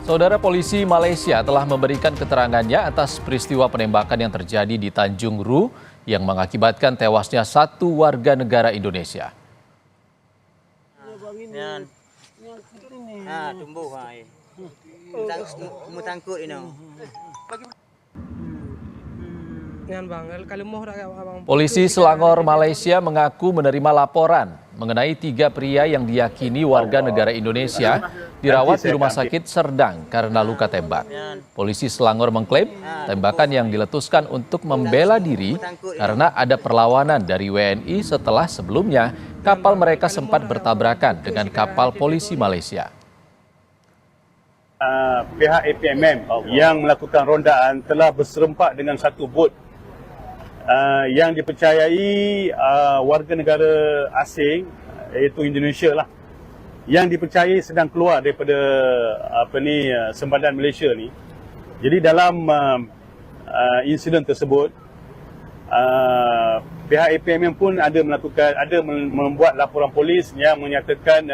Saudara, polisi Malaysia telah memberikan keterangannya atas peristiwa penembakan yang terjadi di Tanjung Ru yang mengakibatkan tewasnya satu warga negara Indonesia. Yan. Tumbuh hai. Tangkut ini. Polisi Selangor, Malaysia mengaku menerima laporan mengenai 3 pria yang diyakini warga negara Indonesia dirawat di Rumah Sakit Serdang karena luka tembak. Polisi Selangor mengklaim tembakan yang diletuskan untuk membela diri karena ada perlawanan dari WNI setelah sebelumnya kapal mereka sempat bertabrakan dengan kapal polisi Malaysia. Pihak APMM yang melakukan rondaan telah berserempak dengan satu bot yang dipercayai warga negara asing, iaitu Indonesia lah, yang dipercayai sedang keluar daripada sempadan Malaysia ni. Jadi dalam insiden tersebut, pihak APMM pun ada membuat laporan polis yang menyatakan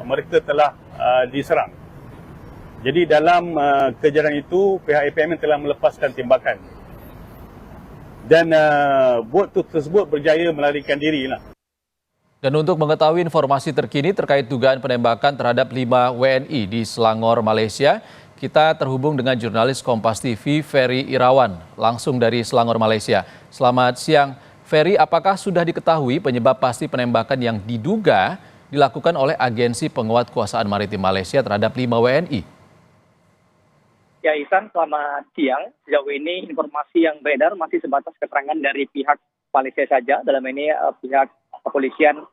mereka telah diserang. Jadi dalam kejaran itu, pihak APMM telah melepaskan tembakan. Dan bot tersebut berjaya melarikan diri lah. Dan untuk mengetahui informasi terkini terkait dugaan penembakan terhadap 5 WNI di Selangor, Malaysia, kita terhubung dengan jurnalis Kompas TV Ferry Irawan langsung dari Selangor, Malaysia. Selamat siang, Ferry. Apakah sudah diketahui penyebab pasti penembakan yang diduga dilakukan oleh Agensi Penguatkuasaan Maritim Malaysia terhadap 5 WNI? Ya, Ihsan, selamat siang. Sejauh ini informasi yang beredar masih sebatas keterangan dari pihak Malaysia saja. Dalam ini pihak kepolisian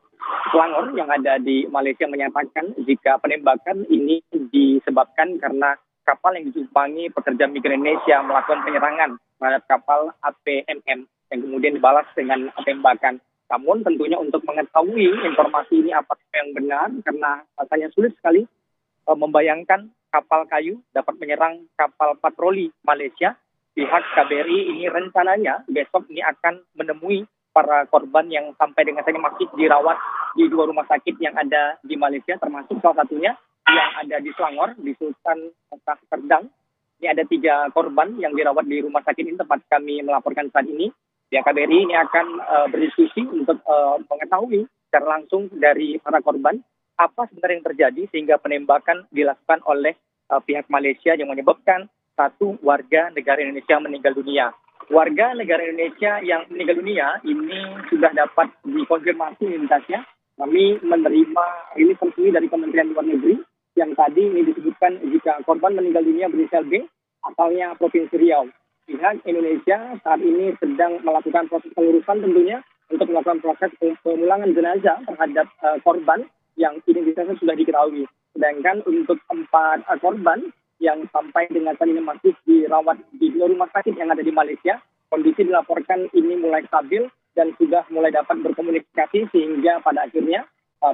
Selangor yang ada di Malaysia menyatakan jika penembakan ini disebabkan karena kapal yang ditumpangi pekerja migran Indonesia melakukan penyerangan terhadap kapal APMM yang kemudian dibalas dengan tembakan. Namun tentunya untuk mengetahui informasi ini apakah yang benar, karena rasanya sulit sekali membayangkan kapal kayu dapat menyerang kapal patroli Malaysia. Pihak KBRI ini rencananya besok ini akan menemui para korban yang sampai dengan saat ini masih dirawat di 2 rumah sakit yang ada di Malaysia, termasuk salah satunya yang ada di Selangor, di Sultan Serdang. Ini ada 3 korban yang dirawat di rumah sakit ini tempat kami melaporkan saat ini. Pihak KBRI ini akan berdiskusi untuk mengetahui secara langsung dari para korban apa sebenarnya yang terjadi sehingga penembakan dilakukan oleh pihak Malaysia yang menyebabkan satu warga negara Indonesia meninggal dunia. Warga negara Indonesia yang meninggal dunia ini sudah dapat dikonfirmasi identitasnya. Kami menerima rilis resmi dari Kementerian Luar Negeri yang tadi ini disebutkan jika korban meninggal dunia berinisial B, asalnya Provinsi Riau. Pihak Indonesia saat ini sedang melakukan proses pengurusan tentunya untuk melakukan proses pemulangan jenazah terhadap korban yang identitasnya sudah diketahui. Sedangkan untuk 4 korban yang sampai dengan saat ini masih dirawat di 2 rumah sakit yang ada di Malaysia, kondisi dilaporkan ini mulai stabil dan sudah mulai dapat berkomunikasi sehingga pada akhirnya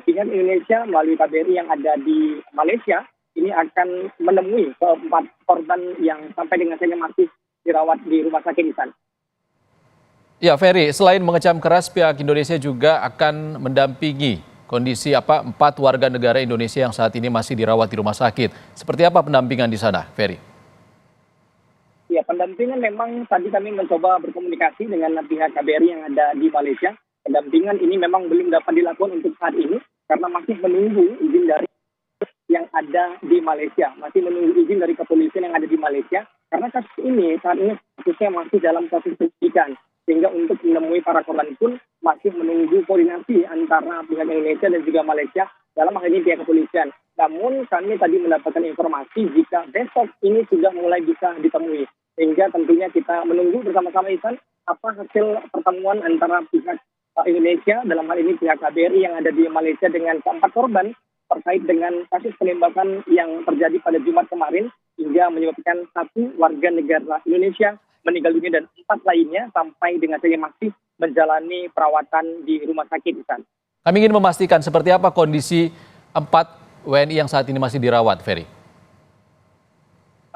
pihak Indonesia melalui KBRI yang ada di Malaysia ini akan menemui 4 korban yang sampai dengan saat ini masih dirawat di rumah sakit di sana. Ya, Ferry, selain mengecam keras, pihak Indonesia juga akan mendampingi kondisi 4 warga negara Indonesia yang saat ini masih dirawat di rumah sakit. Seperti apa pendampingan di sana, Ferry? Ya, pendampingan memang tadi kami mencoba berkomunikasi dengan pihak KBRI yang ada di Malaysia. Pendampingan ini memang belum dapat dilakukan untuk saat ini karena masih menunggu izin dari yang ada di Malaysia. Masih menunggu izin dari kepolisian yang ada di Malaysia. Karena kasus ini saat ini kasusnya masih dalam proses penyidikan. Sehingga untuk menemui para korban pun masih menunggu koordinasi antara pihak Indonesia dan juga Malaysia dalam hal ini pihak kepolisian. Namun kami tadi mendapatkan informasi jika besok ini sudah mulai bisa ditemui. Sehingga tentunya kita menunggu bersama-sama Ihsan apa hasil pertemuan antara pihak Indonesia dalam hal ini pihak KBRI yang ada di Malaysia dengan 4 korban terkait dengan kasus penembakan yang terjadi pada Jumat kemarin hingga menyebabkan 1 warga negara Indonesia meninggal dunia dan 4 lainnya sampai dengan saat ini masih menjalani perawatan di rumah sakit. Kami ingin memastikan seperti apa kondisi 4 WNI yang saat ini masih dirawat, Ferry.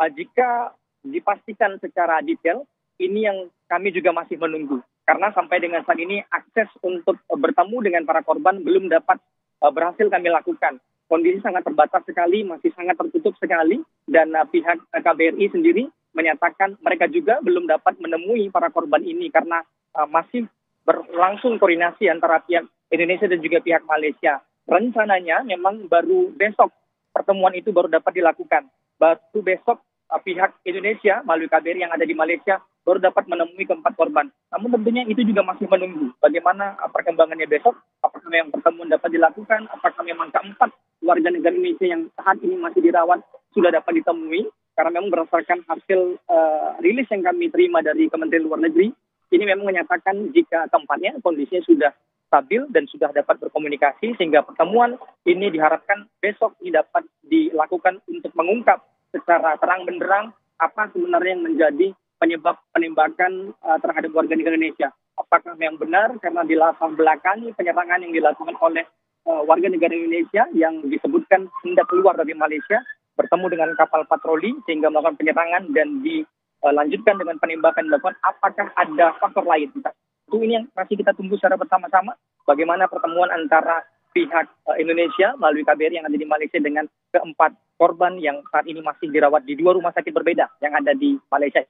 Jika dipastikan secara detail, ini yang kami juga masih menunggu. Karena sampai dengan saat ini akses untuk bertemu dengan para korban belum dapat berhasil kami lakukan. kondisi sangat terbatas sekali, masih sangat tertutup sekali, dan pihak KBRI sendiri menyatakan mereka juga belum dapat menemui para korban ini karena masih berlangsung koordinasi antara pihak Indonesia dan juga pihak Malaysia. Rencananya memang baru besok pertemuan itu baru dapat dilakukan. Baru besok pihak Indonesia melalui KBRI yang ada di Malaysia baru dapat menemui keempat korban. Namun tentunya itu juga masih menunggu bagaimana perkembangannya besok. Apakah memang pertemuan dapat dilakukan? Apakah memang keempat warga negara Indonesia yang saat ini masih dirawat sudah dapat ditemui? Karena memang berdasarkan hasil rilis yang kami terima dari Kementerian Luar Negeri, ini memang menyatakan jika keempatnya kondisinya sudah stabil dan sudah dapat berkomunikasi, sehingga pertemuan ini diharapkan besok ini dapat dilakukan untuk mengungkap secara terang benderang apa sebenarnya yang menjadi penyebab penembakan terhadap warga negara Indonesia. Apakah memang benar karena di latar belakangi penyerangan yang dilakukan oleh warga negara Indonesia yang disebutkan hendak keluar dari Malaysia, bertemu dengan kapal patroli sehingga melakukan penyerangan dan dilanjutkan dengan penembakan dilakukan. Apakah ada faktor lain? Itu ini yang masih kita tunggu secara bersama-sama bagaimana pertemuan antara pihak Indonesia melalui KBRI yang ada di Malaysia dengan keempat korban yang saat ini masih dirawat di 2 rumah sakit berbeda yang ada di Malaysia.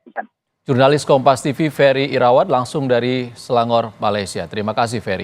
Jurnalis Kompas TV Ferry Irawan langsung dari Selangor, Malaysia. Terima kasih Ferry.